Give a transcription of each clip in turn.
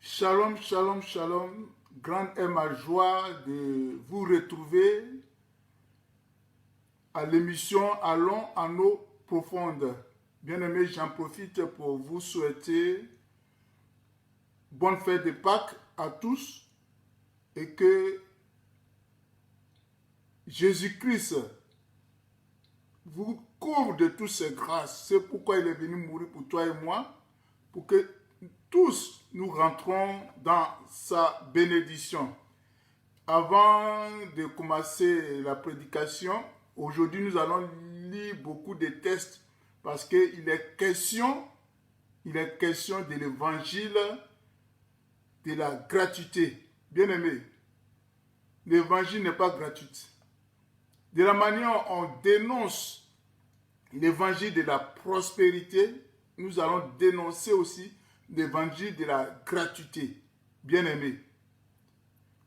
Shalom, shalom, shalom. Grande est ma joie de vous retrouver à l'émission Allons en eau profonde. Bien-aimés, j'en profite pour vous souhaiter bonne fête de Pâques à tous et que Jésus-Christ vous couvre de toutes ses grâces. C'est pourquoi il est venu mourir pour toi et moi, pour que tous nous rentrons dans sa bénédiction. Avant de commencer la prédication, aujourd'hui nous allons lire beaucoup de textes parce qu'il est question de l'évangile de la gratuité. Bien-aimé, l'évangile n'est pas gratuit. De la manière dont on dénonce l'évangile de la prospérité, nous allons dénoncer aussi l'évangile de la gratuité. Bien-aimé,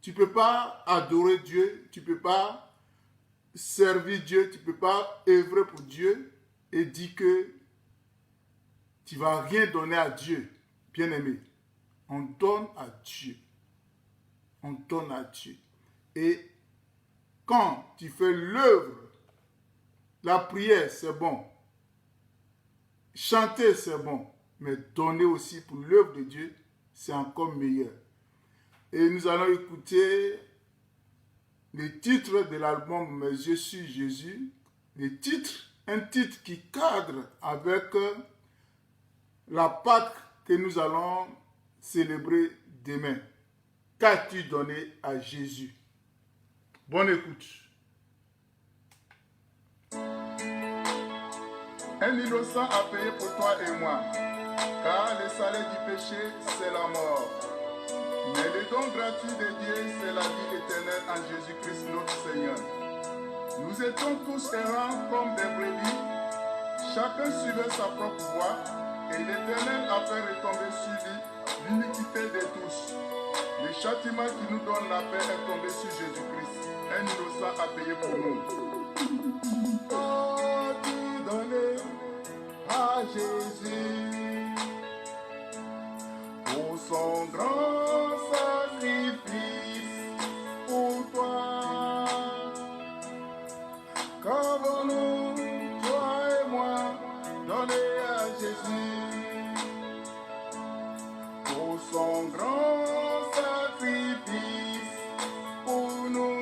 tu ne peux pas adorer Dieu, tu ne peux pas servir Dieu, tu ne peux pas œuvrer pour Dieu et dire que tu ne vas rien donner à Dieu. Bien-aimé, on donne à Dieu. On donne à Dieu. Et quand tu fais l'œuvre, la prière, c'est bon. Chanter, c'est bon. Mais donner aussi pour l'œuvre de Dieu, c'est encore meilleur. Et nous allons écouter le titre de l'album Mes yeux sur Jésus. Le titre, un titre qui cadre avec la Pâque que nous allons célébrer demain. Qu'as-tu donné à Jésus? Bonne écoute. Un innocent a payé pour toi et moi, car le salaire du péché, c'est la mort. Mais le don gratuit de Dieu, c'est la vie éternelle en Jésus-Christ notre Seigneur. Nous étions tous errants comme des brebis, chacun suivait sa propre voie, et l'Éternel a fait retomber sur lui l'iniquité de tous. Le châtiment qui nous donne la paix est tombé sur Jésus-Christ. Un innocent a payé pour nous. As-tu donné à Jésus pour son grand sacrifice pour toi? Qu'avons-nous, toi et moi, donné à Jésus pour son grand sacrifice pour nous?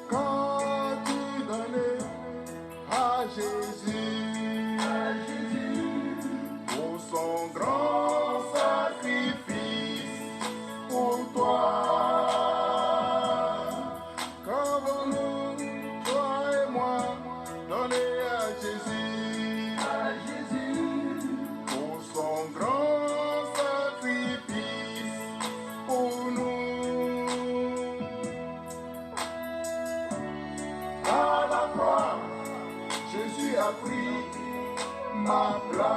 Qu'as-tu donné à Jésus pour son grand sacrifice pour toi? Qu'avons-nous, toi et moi, donné à Jésus pour son grand sacrifice pour nous? À la croix, Jésus a pris ma place.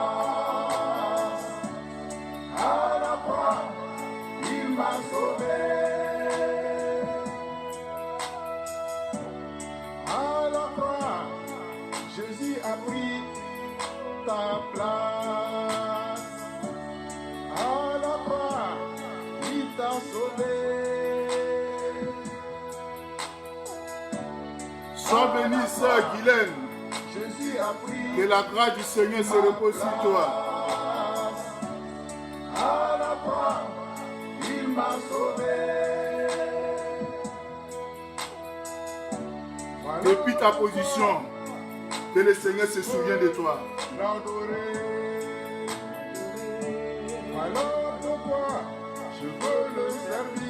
À la croix, il m'a sauvé. À la croix, Jésus a pris ta place. À la croix, il t'a sauvé. Sois béni, sœur Guylaine. Jésus a pris. Que la grâce du Seigneur se repose sur toi. À la croix, il m'a sauvé. Depuis ta position, que le Seigneur se souvient de toi. Alors pourquoi je veux le servir?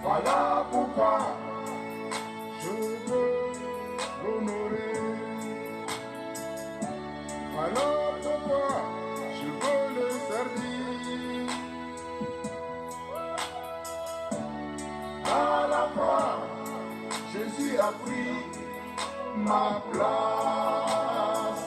Voilà pourquoi je veux l'honorer. Voilà pourquoi je veux le servir. À la croix, Jésus a pris ma place.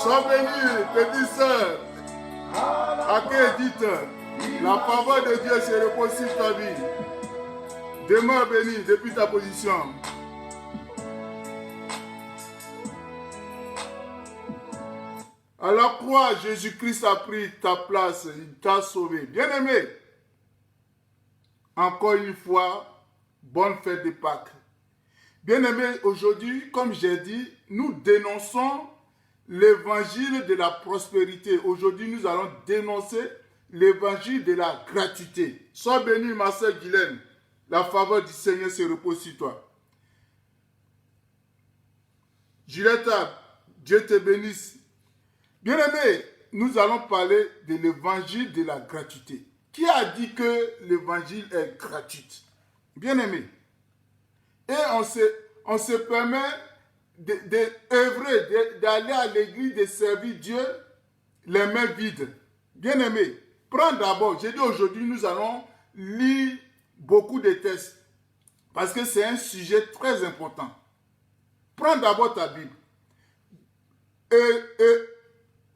Sois béni, petite sœur. À qui Edith, la faveur de Dieu se repose sur ta vie. Demeure béni depuis ta position. À la croix, Jésus-Christ a pris ta place, il t'a sauvé. Bien-aimé, encore une fois, bonne fête de Pâques. Bien-aimé, aujourd'hui, comme j'ai dit, nous dénonçons l'évangile de la prospérité. Aujourd'hui, nous allons dénoncer l'évangile de la gratuité. Sois béni, ma sœur Guylaine. La faveur du Seigneur se repose sur toi. Julietta, Dieu te bénisse. Bien-aimé, nous allons parler de l'évangile de la gratuité. Qui a dit que l'évangile est gratuit? Bien-aimé. Et on se permet d'œuvrer, d'aller à l'église, de servir Dieu les mains vides. Bien-aimé, prends d'abord, j'ai dit aujourd'hui, nous allons lire beaucoup de textes parce que c'est un sujet très important. Prends d'abord ta Bible.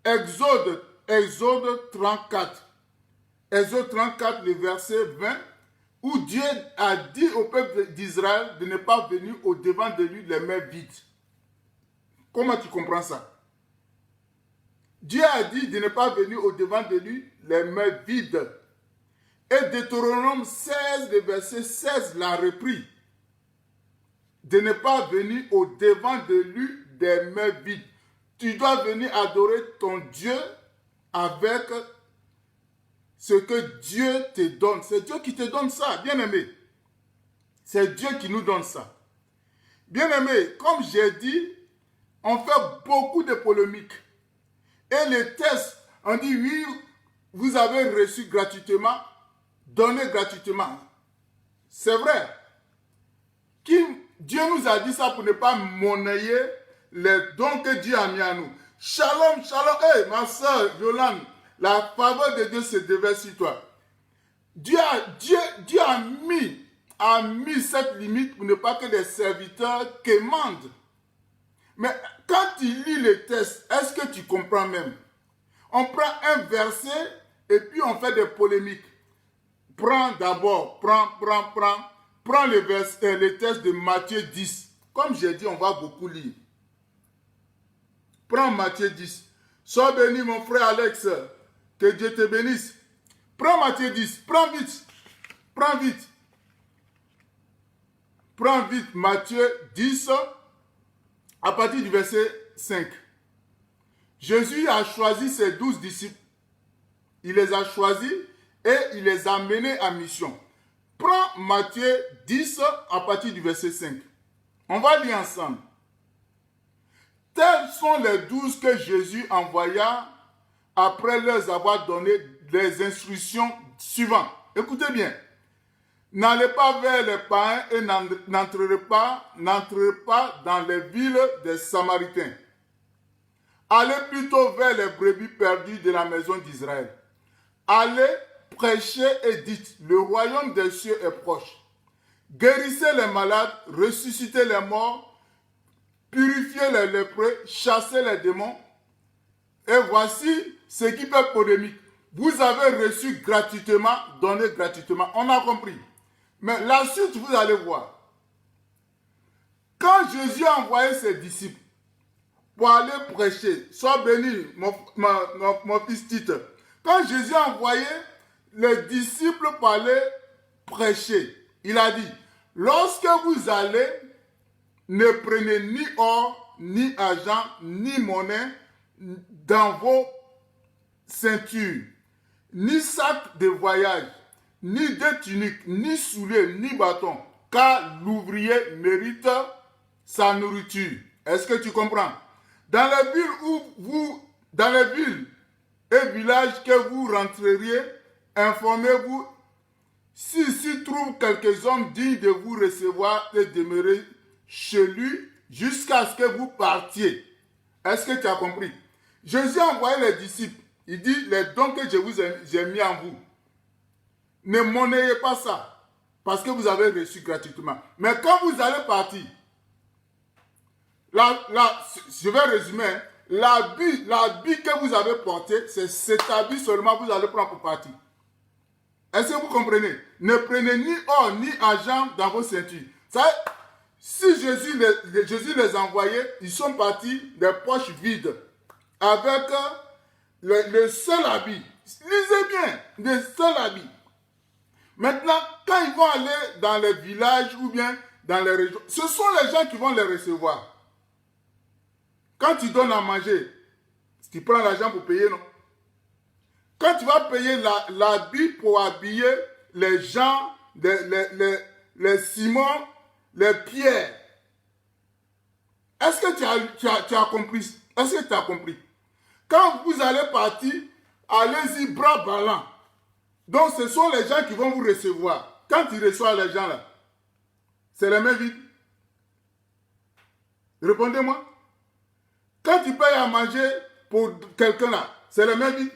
Exode 34. Exode 34, le verset 20, où Dieu a dit au peuple d'Israël de ne pas venir au-devant de lui les mains vides. Comment tu comprends ça? Dieu a dit de ne pas venir au-devant de lui les mains vides. Et Deutéronome 16, le verset 16 l'a repris. De ne pas venir au-devant de lui des mains vides. Tu dois venir adorer ton Dieu avec ce que Dieu te donne. C'est Dieu qui te donne ça, bien-aimé. C'est Dieu qui nous donne ça. Bien-aimé, comme j'ai dit, on fait beaucoup de polémiques. Et les tests, on dit oui, vous avez reçu gratuitement, donné gratuitement. C'est vrai. Dieu nous a dit ça pour ne pas monnayer les dons que Dieu a mis à nous. Shalom, shalom. Hey, ma soeur Yolande, la faveur de Dieu se déverse sur toi. Dieu a mis cette limite pour ne pas que les serviteurs commandent. Mais quand tu lis les textes, est-ce que tu comprends même? On prend un verset et puis on fait des polémiques. Prends d'abord, prends le texte de Matthieu 10. Comme j'ai dit, on va beaucoup lire. Prends Matthieu 10. Sois béni, mon frère Alex. Que Dieu te bénisse. Prends Matthieu 10. Prends vite. Prends vite. Prends vite Matthieu 10 à partir du verset 5. Jésus a choisi ses 12 disciples. Il les a choisis et il les a menés en mission. Prends Matthieu 10 à partir du verset 5. On va lire ensemble. Tels sont les 12 que Jésus envoya après leur avoir donné les instructions suivantes. Écoutez bien. N'allez pas vers les païens et n'entrez pas dans les villes des Samaritains. Allez plutôt vers les brebis perdues de la maison d'Israël. Allez prêcher et dites, le royaume des cieux est proche. Guérissez les malades, ressuscitez les morts, purifiez les lépreux, chassez les démons. Et voici ce qui fait polémique. Vous avez reçu gratuitement, donné gratuitement. On a compris. Mais la suite, vous allez voir. Quand Jésus a envoyé ses disciples pour aller prêcher, sois béni, mon fils Tite. Quand Jésus a envoyé les disciples pour aller prêcher, il a dit, lorsque vous allez, ne prenez ni or, ni argent, ni monnaie dans vos ceintures, ni sac de voyage, ni de tunique, ni souliers, ni bâton, car l'ouvrier mérite sa nourriture. Est-ce que tu comprends? Dans les villes et villages que vous rentreriez, informez-vous s'il trouve quelques hommes dignes de vous recevoir et demeurer chez lui jusqu'à ce que vous partiez. Est-ce que tu as compris? Jésus a envoyé les disciples. Il dit, les dons que j'ai mis en vous, ne monnayez pas ça, parce que vous avez reçu gratuitement. Mais quand vous allez partir, là, je vais résumer, l'habit que vous avez porté, c'est cet habit seulement que vous allez prendre pour partir. Est-ce que vous comprenez? Ne prenez ni or ni argent dans vos ceintures. Ça, si Jésus les envoyait, ils sont partis des poches vides avec le seul habit. Lisez bien, le seul habit. Maintenant, quand ils vont aller dans les villages ou bien dans les régions, ce sont les gens qui vont les recevoir. Quand tu donnes à manger, tu prends l'argent pour payer, non? Quand tu vas payer l'habit pour habiller les gens, les ciments, les pierres, est-ce que tu as compris? Est-ce que tu as compris? Quand vous allez partir, allez-y bras ballants. Donc, ce sont les gens qui vont vous recevoir. Quand tu reçois les gens là, c'est les mains vides. Répondez-moi. Quand tu payes à manger pour quelqu'un là, c'est les mains vides.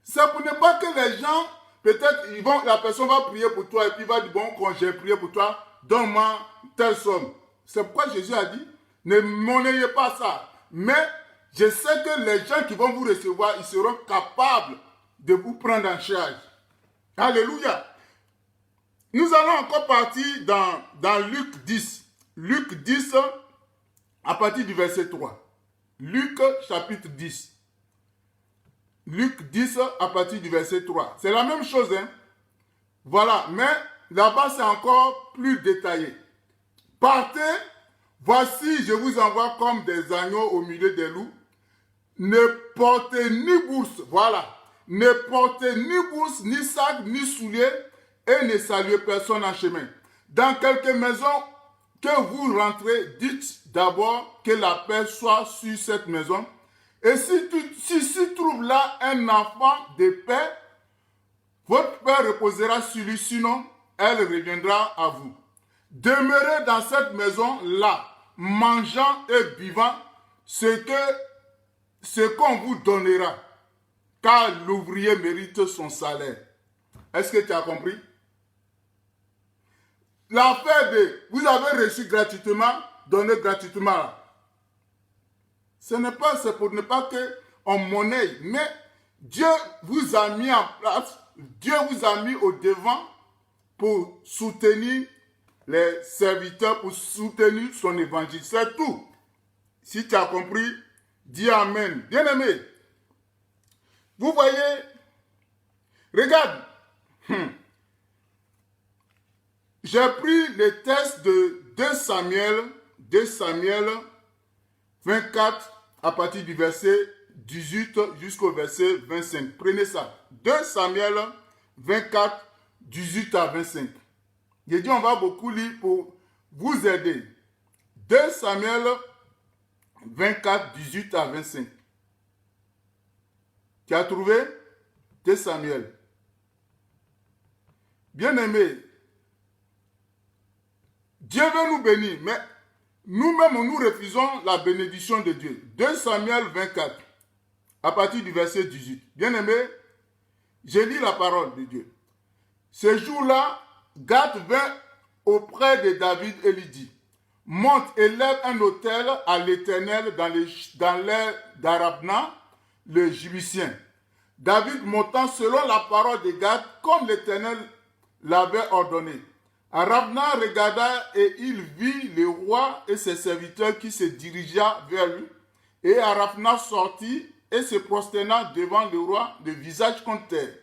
C'est pour ne pas que les gens, peut-être, la personne va prier pour toi et puis va dire, bon, quand j'ai prié pour toi, donne-moi telle somme. C'est pourquoi Jésus a dit, ne monnayez pas ça. Mais je sais que les gens qui vont vous recevoir, ils seront capables de vous prendre en charge. Alléluia. Nous allons encore partir dans Luc 10. Luc 10, à partir du verset 3. Luc chapitre 10. Luc 10 à partir du verset 3. C'est la même chose, hein. Voilà, mais là-bas c'est encore plus détaillé. Partez, voici je vous envoie comme des agneaux au milieu des loups. Ne portez ni bourse, voilà. Ne portez ni bourse, ni sac, ni souliers et ne saluez personne en chemin. Dans quelque maison que vous rentrez, dites d'abord que la paix soit sur cette maison. Et si trouve là un enfant de paix, votre paix reposera sur lui, sinon elle reviendra à vous. Demeurez dans cette maison-là, mangeant et buvant ce qu'on vous donnera, car l'ouvrier mérite son salaire. Est-ce que tu as compris? L'affaire de vous avez reçu gratuitement, donné gratuitement. Ce n'est pas, c'est pour ne pas qu'on monnaie, mais Dieu vous a mis en place, Dieu vous a mis au devant pour soutenir les serviteurs, pour soutenir son évangile. C'est tout. Si tu as compris, dis Amen. Bien-aimé, vous voyez, regarde, j'ai pris le texte de 2 Samuel 24 à partir du verset 18 jusqu'au verset 25. Prenez ça. 2 Samuel 24, 18 à 25. J'ai dit on va beaucoup lire pour vous aider. 2 Samuel 24, 18 à 25. Tu as trouvé? 2 Samuel. Bien-aimé, Dieu veut nous bénir, mais nous-mêmes, nous refusons la bénédiction de Dieu. 2 Samuel 24, à partir du verset 18. Bien-aimé, j'ai lu la parole de Dieu. Ce jour-là, Gad vint auprès de David et lui dit, monte et lève un autel à l'Éternel dans l'air d'Arabna, le Jébusien. David montant selon la parole de Gad, comme l'Éternel l'avait ordonné. Arabna regarda et il vit le roi et ses serviteurs qui se dirigea vers lui. Et Arabna sortit et se prosterna devant le roi, le visage contre terre.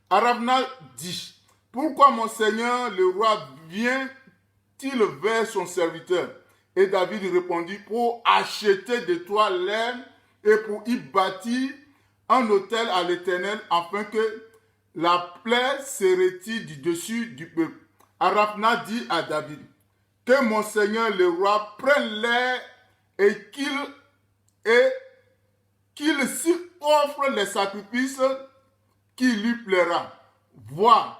Arabna dit, pourquoi mon seigneur le roi vient-il vers son serviteur? Et David répondit, pour acheter de toi l'air et pour y bâtir un autel à l'Éternel, afin que la plaie se retire du dessus du peuple. Arabna dit à David, que mon seigneur le roi prenne l'air et qu'il s'y offre les sacrifices qui lui plaira. Vois,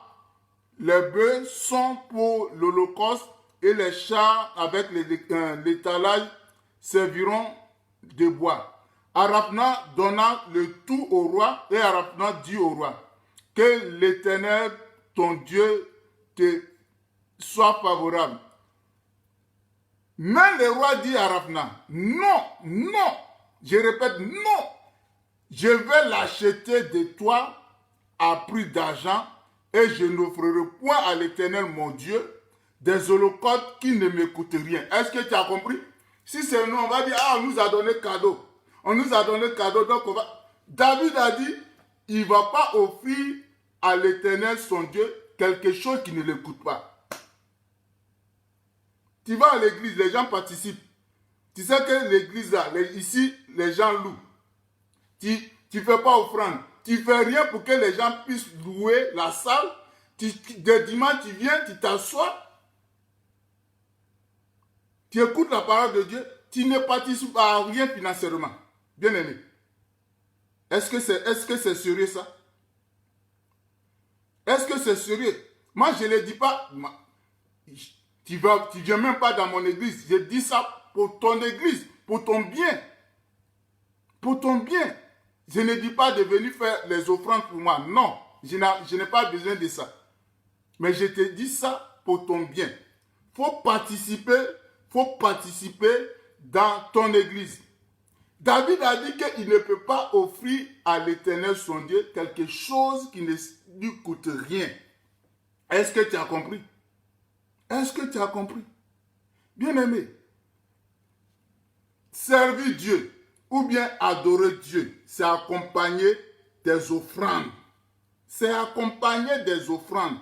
les bœufs sont pour l'holocauste et les chars avec l'étalage serviront de bois. Arabna donna le tout au roi et Arabna dit au roi, que l'Éternel, ton Dieu, te soit favorable. Mais le roi dit à Ravna, non, non, je répète, non, je vais l'acheter de toi à prix d'argent et je n'offrirai point à l'Éternel mon Dieu des holocaustes qui ne me coûtent rien. Est-ce que tu as compris? Si c'est non, on va dire, ah, on nous a donné cadeau. On nous a donné cadeau, donc on va... David a dit, il ne va pas offrir à l'Éternel son Dieu quelque chose qui ne le coûte pas. Tu vas à l'église, les gens participent. Tu sais que l'église là, ici, les gens louent. Tu ne fais pas offrande. Tu ne fais rien pour que les gens puissent louer la salle. Dès dimanche, tu viens, tu t'assois. Tu écoutes la parole de Dieu. Tu ne participes à rien financièrement. Bien aimé. Est-ce que c'est sérieux ça? Est-ce que c'est sérieux? Moi, je ne le dis pas. Tu ne viens même pas dans mon église. Je dis ça pour ton église, pour ton bien. Pour ton bien. Je ne dis pas de venir faire les offrandes pour moi. Non, je n'ai pas besoin de ça. Mais je te dis ça pour ton bien. Il faut participer dans ton église. David a dit qu'il ne peut pas offrir à l'Éternel son Dieu quelque chose qui ne lui coûte rien. Est-ce que tu as compris? Est-ce que tu as compris? Bien-aimé, servir Dieu ou bien adorer Dieu, c'est accompagner des offrandes. C'est accompagner des offrandes.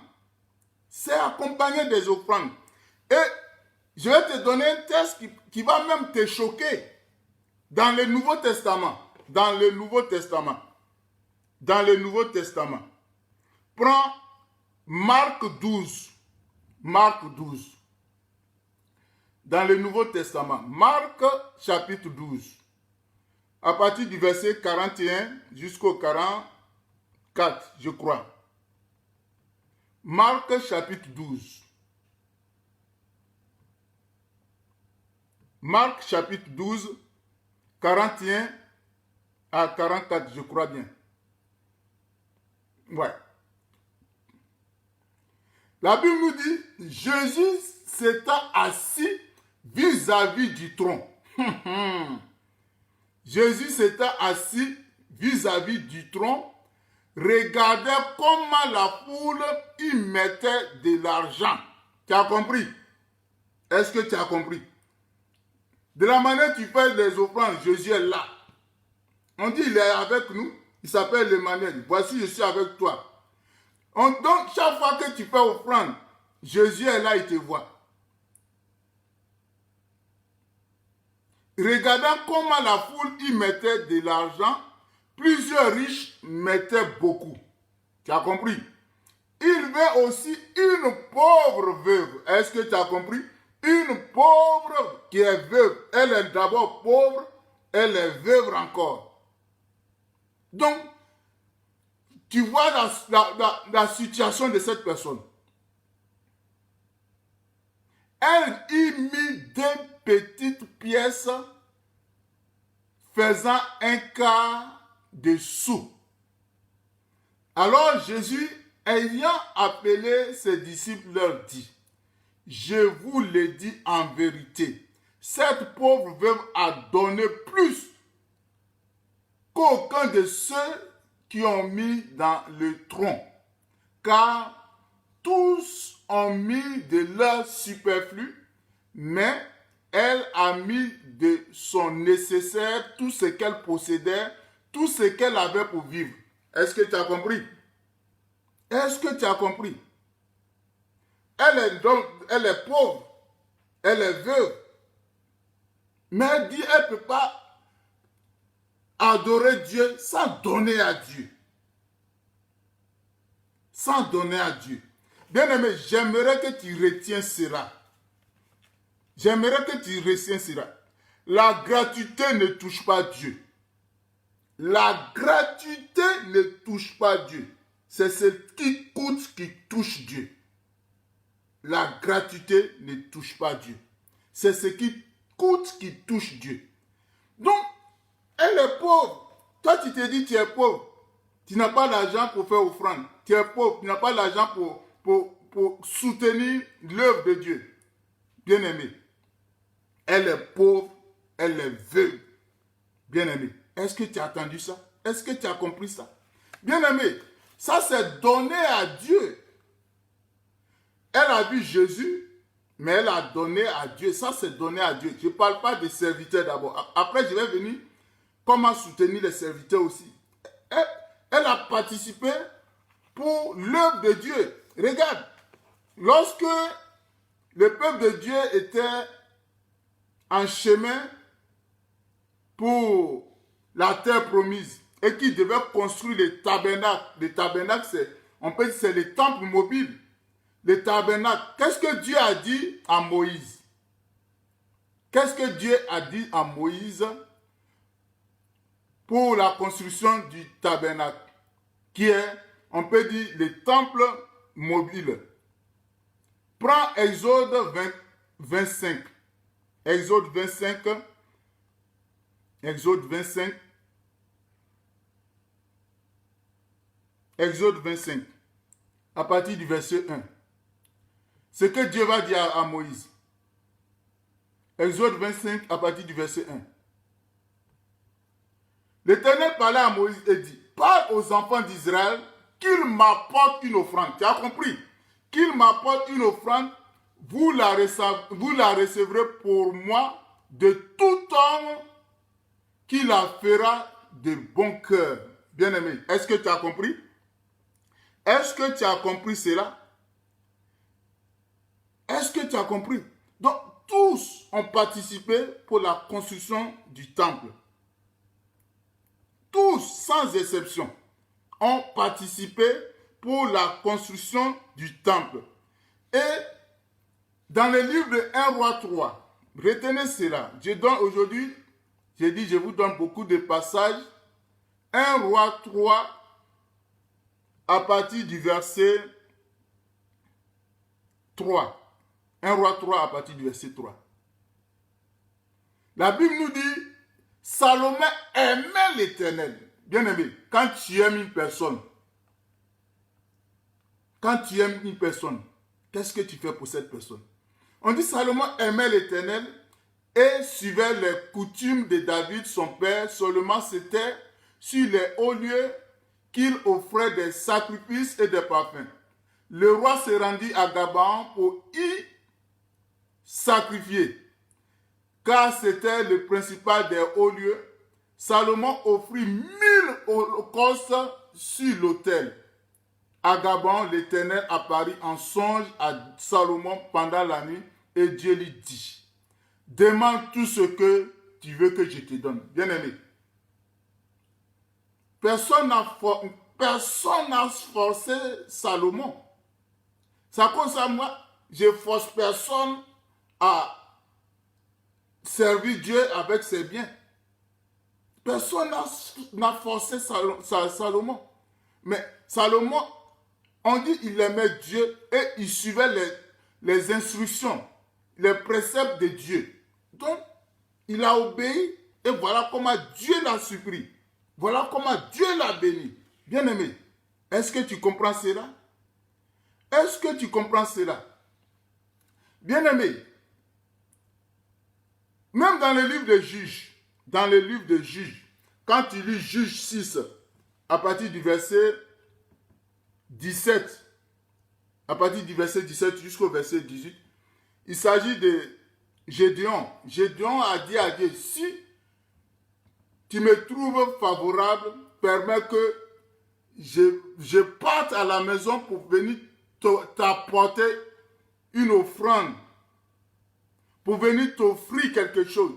C'est accompagner des offrandes. Et je vais te donner un texte qui va même te choquer. Dans le Nouveau Testament. Dans le Nouveau Testament. Dans le Nouveau Testament. Prends Marc 12. Marc 12. Dans le Nouveau Testament. Marc chapitre 12. À partir du verset 41 jusqu'au 44, je crois. Marc chapitre 12. Marc chapitre 12, 41 à 44, je crois bien. Ouais. La Bible nous dit, Jésus s'étant assis vis-à-vis du trône. Jésus s'étant assis vis-à-vis du trône, regardait comment la foule y mettait de l'argent. Tu as compris? Est-ce que tu as compris? De la manière dont tu fais les offrandes, Jésus est là. On dit il est avec nous, il s'appelle Emmanuel. Voici, je suis avec toi. Donc, chaque fois que tu fais offrande, Jésus est là, il te voit. Regardant comment la foule y mettait de l'argent, plusieurs riches mettaient beaucoup. Tu as compris? Il veut aussi une pauvre veuve. Est-ce que tu as compris? Une pauvre qui est veuve. Elle est d'abord pauvre, elle est veuve encore. Donc, tu vois la situation de cette personne. Elle y mit des petites pièces faisant un quart de sou. Alors Jésus, ayant appelé ses disciples, leur dit, je vous le dis en vérité, cette pauvre veuve a donné plus qu'aucun de ceux qui ont mis dans le tronc, car tous ont mis de leur superflu, mais elle a mis de son nécessaire tout ce qu'elle possédait, tout ce qu'elle avait pour vivre. Est-ce que tu as compris? Est-ce que tu as compris? Elle est pauvre, elle est veuve, mais elle dit elle ne peut pas adorer Dieu sans donner à Dieu. Sans donner à Dieu. Bien-aimé, j'aimerais que tu retiens cela. J'aimerais que tu retiens cela. La gratuité ne touche pas Dieu. La gratuité ne touche pas Dieu. C'est ce qui coûte qui touche Dieu. La gratuité ne touche pas Dieu. C'est ce qui coûte qui touche Dieu. Donc, elle est pauvre. Toi, tu te dis tu es pauvre. Tu n'as pas l'argent pour faire offrande. Tu es pauvre. Tu n'as pas l'argent pour soutenir l'œuvre de Dieu. Bien-aimé. elle est pauvre, elle est veuve. Bien-aimé, est-ce que tu as entendu ça? Est-ce que tu as compris ça? Bien-aimé, ça c'est donné à Dieu. Elle a vu Jésus, mais elle a donné à Dieu. Ça c'est donné à Dieu. Je ne parle pas des serviteurs d'abord. Après, je vais venir comment soutenir les serviteurs aussi. Elle a participé pour l'œuvre de Dieu. Regarde, lorsque le peuple de Dieu était en chemin pour la terre promise et qu'il devait construire les tabernacles. Les tabernacles, on peut dire c'est les temples mobiles. Les tabernacles. Qu'est-ce que Dieu a dit à Moïse? Qu'est-ce que Dieu a dit à Moïse pour la construction du tabernacle? Qui est, on peut dire, les temples mobiles. Prends Exode 25. Exode 25. Exode 25. Exode 25. À partir du verset 1. Ce que Dieu va dire à Moïse. Exode 25 à partir du verset 1. L'Éternel parlait à Moïse et dit, parle aux enfants d'Israël qu'ils m'apportent une offrande. Tu as compris? Qu'ils m'apportent une offrande, vous la recevrez pour moi de tout homme qui la fera de bon cœur. Bien-aimé, est-ce que tu as compris? Est-ce que tu as compris cela? Est-ce que tu as compris? Donc, tous ont participé pour la construction du temple. Tous, sans exception, ont participé pour la construction du temple. Et dans le livre de 1 roi 3, retenez cela. Aujourd'hui, j'ai dit, je vous donne beaucoup de passages. 1 roi 3, à partir du verset 3. 1 roi 3 à partir du verset 3. La Bible nous dit, Salomon aimait l'Éternel. Bien aimé, quand tu aimes une personne, qu'est-ce que tu fais pour cette personne? On dit Salomon aimait l'Éternel et suivait les coutumes de David, son père. Seulement c'était sur les hauts lieux qu'il offrait des sacrifices et des parfums. Le roi se rendit à Gabaon pour y sacrifier, car c'était le principal des hauts lieux. Salomon offrit 1000 holocaustes sur l'autel. À Gabaon, l'Éternel apparut en songe à Salomon pendant la nuit et Dieu lui dit, demande tout ce que tu veux que je te donne. Bien-aimé, personne n'a forcé Salomon. Ça concerne moi, je force personne à servir Dieu avec ses biens. Personne n'a forcé Salomon. Mais Salomon, on dit qu'il aimait Dieu et il suivait les instructions, les préceptes de Dieu. Donc, il a obéi et voilà comment Dieu l'a surpris. Voilà comment Dieu l'a béni. Bien-aimé, est-ce que tu comprends cela? Est-ce que tu comprends cela? Bien-aimé, même dans le livre de Juges, quand tu lis Juges 6, à partir du verset 17, jusqu'au verset 18, il s'agit de Gédéon. Gédéon a dit à Dieu, si tu me trouves favorable, permets que je parte à la maison pour venir t'apporter une offrande, pour venir t'offrir quelque chose.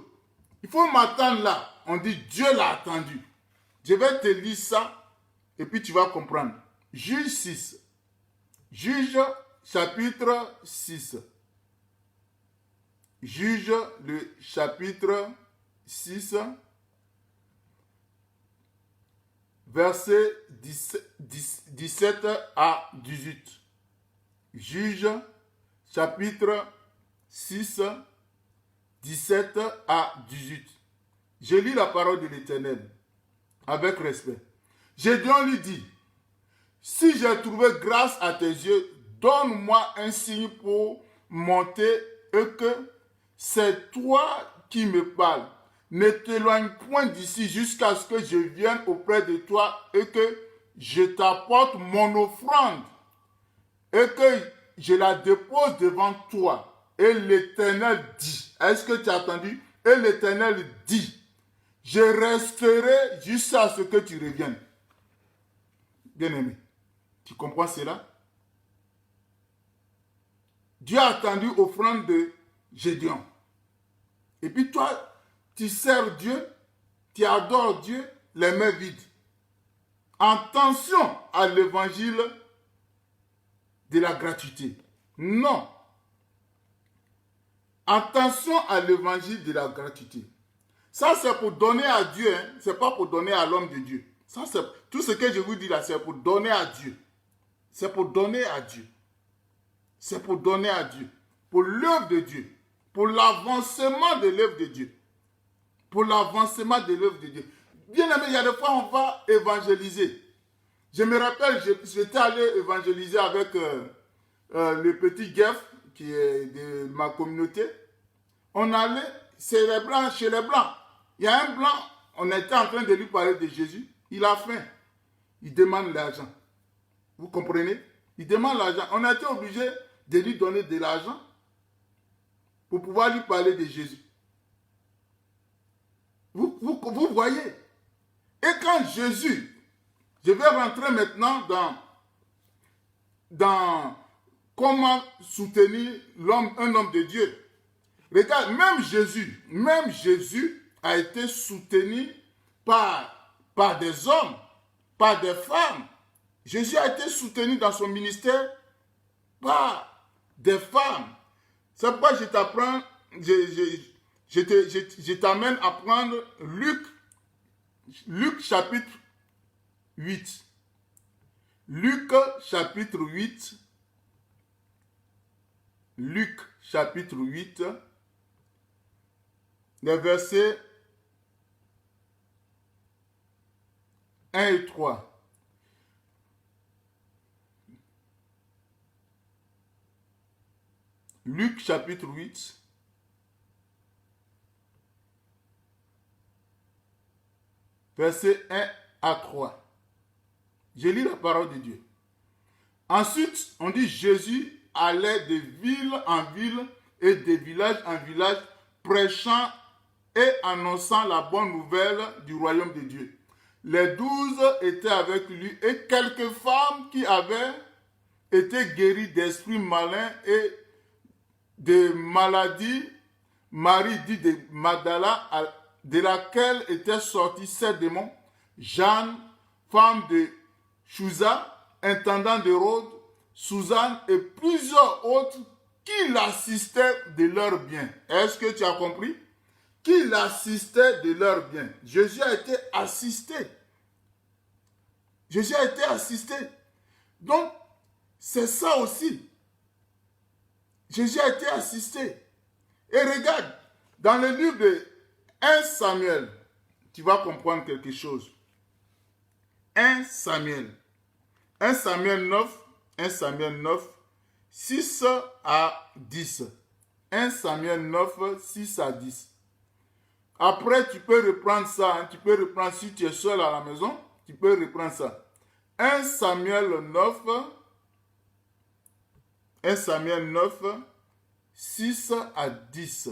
Il faut m'attendre là. On dit Dieu l'a attendu. Je vais te lire ça et puis tu vas comprendre. Juge 6. Juge chapitre 6. Juge le chapitre 6. Verset 17 à 18. Juge chapitre 6. 17 à 18. Je lis la parole de l'Éternel avec respect. Gédéon lui dit, si j'ai trouvé grâce à tes yeux, donne-moi un signe pour monter et que c'est toi qui me parles. Ne t'éloigne point d'ici jusqu'à ce que je vienne auprès de toi et que je t'apporte mon offrande et que je la dépose devant toi. Et l'Éternel dit, est-ce que tu as entendu? Et l'Éternel dit, je resterai jusqu'à ce que tu reviennes. Bien-aimé, tu comprends cela? Dieu a attendu l'offrande de Gédéon. Et puis toi, tu sers Dieu, tu adores Dieu, les mains vides. Attention à l'évangile de la gratuité. Non. Attention à l'évangile de la gratuité. Ça, c'est pour donner à Dieu, hein. Ce n'est pas pour donner à l'homme de Dieu. Ça, c'est tout ce que je vous dis là, c'est pour donner à Dieu. C'est pour donner à Dieu. C'est pour donner à Dieu. Pour l'œuvre de Dieu. Pour l'avancement de l'œuvre de Dieu. Pour l'avancement de l'œuvre de Dieu. Bien aimé, il y a des fois, on va évangéliser. Je me rappelle, j'étais allé évangéliser avec le petit Jeff, qui est de ma communauté. On allait chez les Blancs. Il y a un Blanc, on était en train de lui parler de Jésus. Il a faim. Il demande l'argent. Vous comprenez? Il demande l'argent. On a été obligé de lui donner de l'argent pour pouvoir lui parler de Jésus. Vous voyez? Et quand Jésus, je vais rentrer maintenant dans comment soutenir un homme de Dieu. Regarde, même Jésus a été soutenu par des hommes, par des femmes. Jésus a été soutenu dans son ministère par des femmes. C'est pourquoi je t'apprends, je t'amène à prendre Luc chapitre 8. Luc chapitre 8. Luc chapitre 8. Les versets 1 et 3. Luc chapitre 8. Versets 1 à 3. Je lis la parole de Dieu. Ensuite, on dit Jésus allait de ville en ville et de village en village, prêchant et annonçant la bonne nouvelle du royaume de Dieu. Les 12 étaient avec lui et quelques femmes qui avaient été guéries d'esprits malins et de maladies. Marie dit de Magdala, de laquelle étaient sortis 7 démons, Jeanne, femme de Chouza, intendant d'Hérode, Suzanne et plusieurs autres qui l'assistaient de leurs biens. Est-ce que tu as compris? Qui l'assistaient de leurs biens. Jésus a été assisté. Jésus a été assisté. Donc, c'est ça aussi. Jésus a été assisté. Et regarde, dans le livre de 1 Samuel, tu vas comprendre quelque chose. 1 Samuel 9, 6 à 10. 1 Samuel 9, 6 à 10. Après, tu peux reprendre ça. Hein. Tu peux reprendre, si tu es seul à la maison, tu peux reprendre ça. 1 Samuel 9, 6 à 10.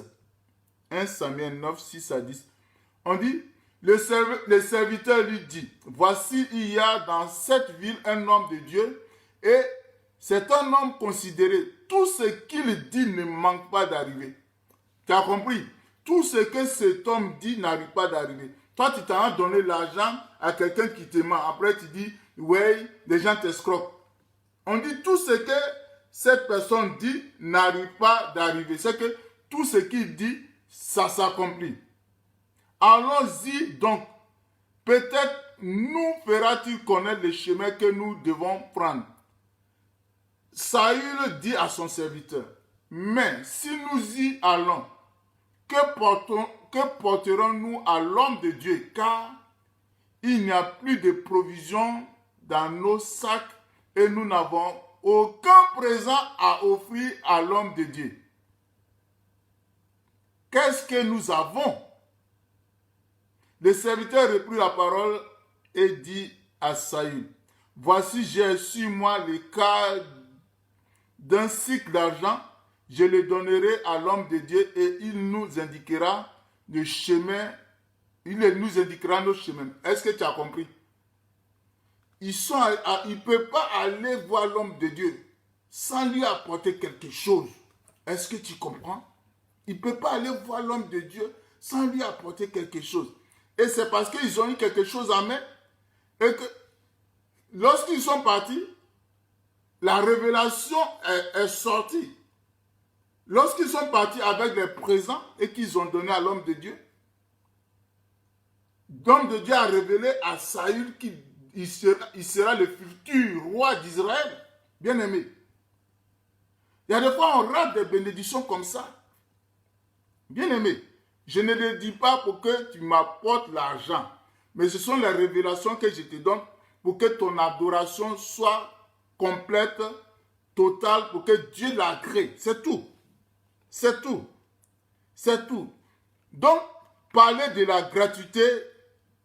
1 Samuel 9, 6 à 10. On dit, le serviteur lui dit, voici, il y a dans cette ville un homme de Dieu, et c'est un homme considéré. Tout ce qu'il dit ne manque pas d'arriver. Tu as compris? Tout ce que cet homme dit n'arrive pas d'arriver. Toi, tu t'en as donné l'argent à quelqu'un qui te ment. Après, tu dis, ouais, les gens t'escroquent. On dit, tout ce que cette personne dit n'arrive pas d'arriver. C'est que tout ce qu'il dit, ça s'accomplit. Allons-y donc. Peut-être nous fera-t-il connaître le chemin que nous devons prendre. Saül dit à son serviteur, mais si nous y allons, que porterons-nous à l'homme de Dieu, car il n'y a plus de provisions dans nos sacs et nous n'avons aucun présent à offrir à l'homme de Dieu. qu'est-ce que nous avons? Le serviteur reprit la parole et dit à Saül, voici, j'ai sur moi le quart d'un cycle d'argent, je le donnerai à l'homme de Dieu et il nous indiquera le chemin, il nous indiquera nos chemins. Est-ce que tu as compris? Ils ne peuvent pas aller voir l'homme de Dieu sans lui apporter quelque chose. Est-ce que tu comprends? Il ne peut pas aller voir l'homme de Dieu sans lui apporter quelque chose. Et c'est parce qu'ils ont eu quelque chose à main et que lorsqu'ils sont partis, la révélation est sortie. Lorsqu'ils sont partis avec les présents et qu'ils ont donné à l'homme de Dieu, l'homme de Dieu a révélé à Saül qu'il sera le futur roi d'Israël. Bien aimé. Il y a des fois on rate des bénédictions comme ça. Bien aimé, je ne le dis pas pour que tu m'apportes l'argent, mais ce sont les révélations que je te donne pour que ton adoration soit complète, totale, pour que Dieu l'agrée. C'est tout. C'est tout. C'est tout. Donc, parler de la gratuité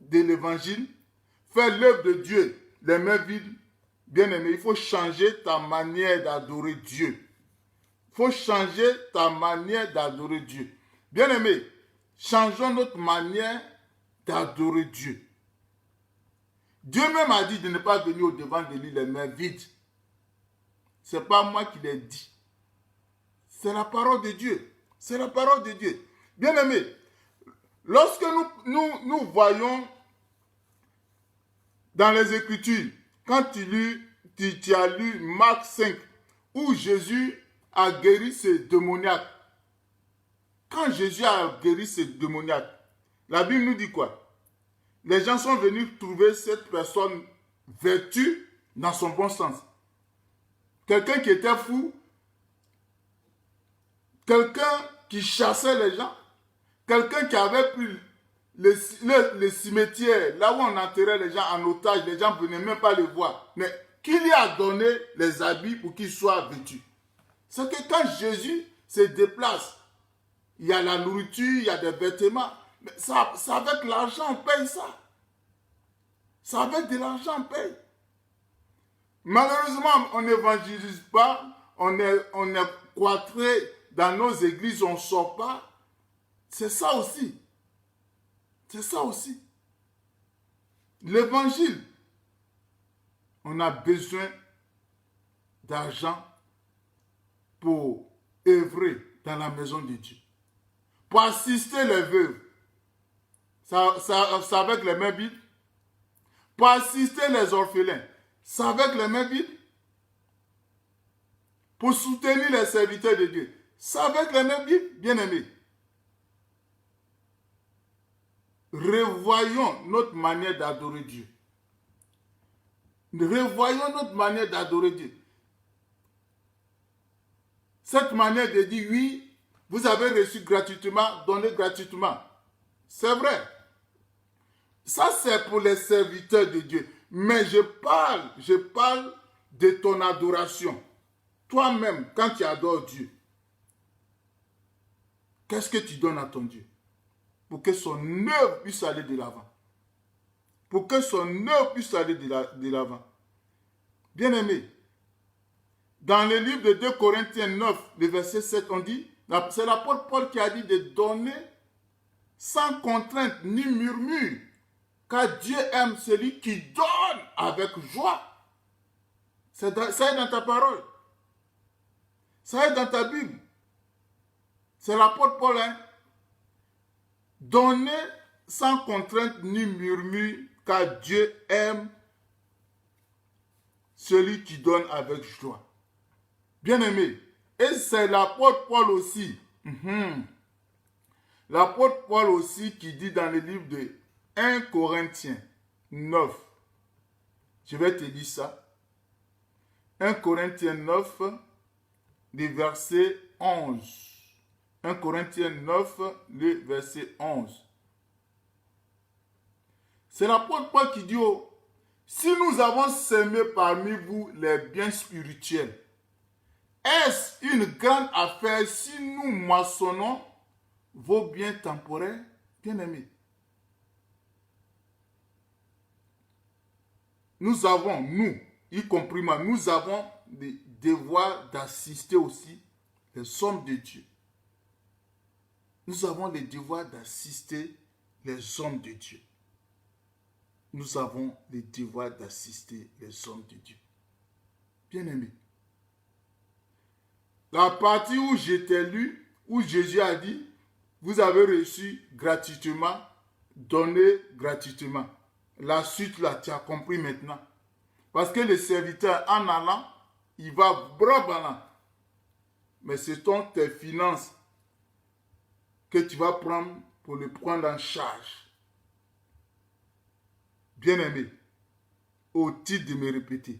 de l'évangile, faire l'œuvre de Dieu, les mains vides, bien aimé, il faut changer ta manière d'adorer Dieu. Il faut changer ta manière d'adorer Dieu. Bien aimé, changeons notre manière d'adorer Dieu. Dieu même a dit de ne pas venir au devant de lui les mains vides. Ce n'est pas moi qui l'ai dit. C'est la parole de Dieu. C'est la parole de Dieu. Bien aimé, lorsque nous voyons dans les Écritures, quand tu as lu Marc 5, où Jésus a guéri ce démoniaque. Quand Jésus a guéri ce démoniaque, la Bible nous dit quoi? Les gens sont venus trouver cette personne vêtue dans son bon sens. Quelqu'un qui était fou, quelqu'un qui chassait les gens, quelqu'un qui avait pris le cimetière, là où on enterrait les gens en otage, les gens ne venaient même pas les voir. Mais qui lui a donné les habits pour qu'ils soient vêtus? C'est que quand Jésus se déplace, il y a la nourriture, il y a des vêtements. Mais ça avec l'argent, on paye ça. Ça avec de l'argent, on paye. Malheureusement, on n'évangélise pas, on est cloîtré dans nos églises, on ne sort pas. C'est ça aussi. C'est ça aussi. L'évangile, on a besoin d'argent pour œuvrer dans la maison de Dieu. Pour assister les veuves. C'est avec les mains vides. Pour assister les orphelins. C'est avec les mains vides. Pour soutenir les serviteurs de Dieu. C'est avec les mains vides, bien aimés. Revoyons notre manière d'adorer Dieu. Revoyons notre manière d'adorer Dieu. Cette manière de dire oui, vous avez reçu gratuitement, donnez gratuitement. C'est vrai. Ça, c'est pour les serviteurs de Dieu. Mais je parle de ton adoration. Toi-même, quand tu adores Dieu, qu'est-ce que tu donnes à ton Dieu? Pour que son œuvre puisse aller de l'avant. Pour que son œuvre puisse aller de l'avant. Bien-aimé, dans le livre de 2 Corinthiens 9, le verset 7, on dit, c'est l'apôtre Paul qui a dit de donner sans contrainte ni murmure, car Dieu aime celui qui donne avec joie. Ça est dans ta parole. Ça est dans ta Bible. C'est l'apôtre Paul, hein? Donner sans contrainte ni murmure, car Dieu aime celui qui donne avec joie. Bien-aimé, et c'est l'apôtre Paul aussi. L'apôtre Paul aussi qui dit dans le livre de 1 Corinthiens 9. Je vais te dire ça. 1 Corinthiens 9, le verset 11. 1 Corinthiens 9, le verset 11. C'est l'apôtre Paul qui dit, si nous avons semé parmi vous les biens spirituels, est-ce une grande affaire si nous moissonnons vos biens temporaires, bien-aimés. Nous avons, nous, y compris moi, nous avons des devoirs d'assister aussi les hommes de Dieu. Nous avons le devoir d'assister les hommes de Dieu. Nous avons le devoir d'assister les hommes de Dieu. Bien-aimés, la partie où j'étais lu, où Jésus a dit, vous avez reçu gratuitement, donné gratuitement. La suite là, tu as compris maintenant. Parce que le serviteur, en allant, il va bras. Mais c'est tes finances que tu vas prendre pour le prendre en charge. Bien-aimé, au titre de me répéter,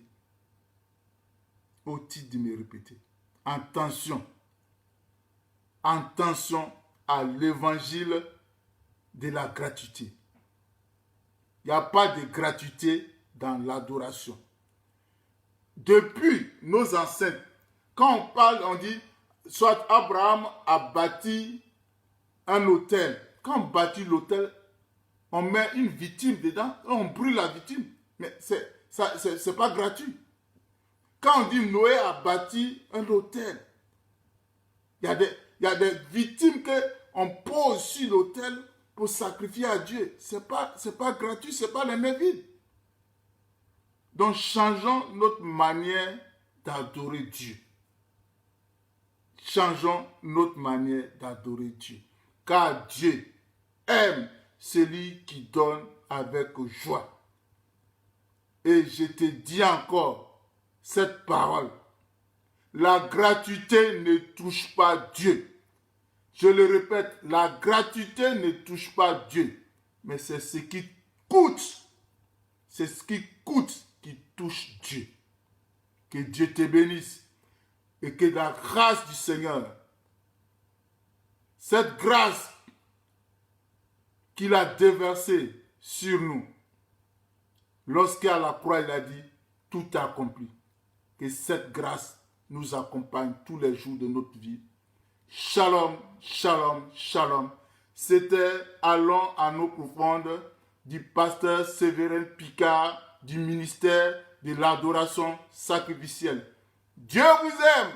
attention à l'évangile de la gratuité. Il n'y a pas de gratuité dans l'adoration. Depuis nos ancêtres, quand on parle, on dit, soit Abraham a bâti un autel. Quand on bâtit l'autel, on met une victime dedans, on brûle la victime. Mais c'est pas gratuit. Quand on dit Noé a bâti un autel, il y a des victimes qu'on pose sur l'autel pour sacrifier à Dieu. C'est pas gratuit, c'est pas les mains vides. Donc changeons notre manière d'adorer Dieu. Changeons notre manière d'adorer Dieu. Car Dieu aime celui qui donne avec joie. Et je te dis encore cette parole. La gratuité ne touche pas Dieu. Je le répète, la gratuité ne touche pas Dieu. Mais c'est ce qui coûte. C'est ce qui coûte qui touche Dieu. Que Dieu te bénisse. Et que la grâce du Seigneur, cette grâce qu'il a déversée sur nous, lorsqu'à la croix il a dit, tout est accompli. Que cette grâce nous accompagne tous les jours de notre vie. Shalom, shalom, shalom. C'était Allons à nos profondes du pasteur Séverin Picard du ministère de l'adoration sacrificielle. Dieu vous aime.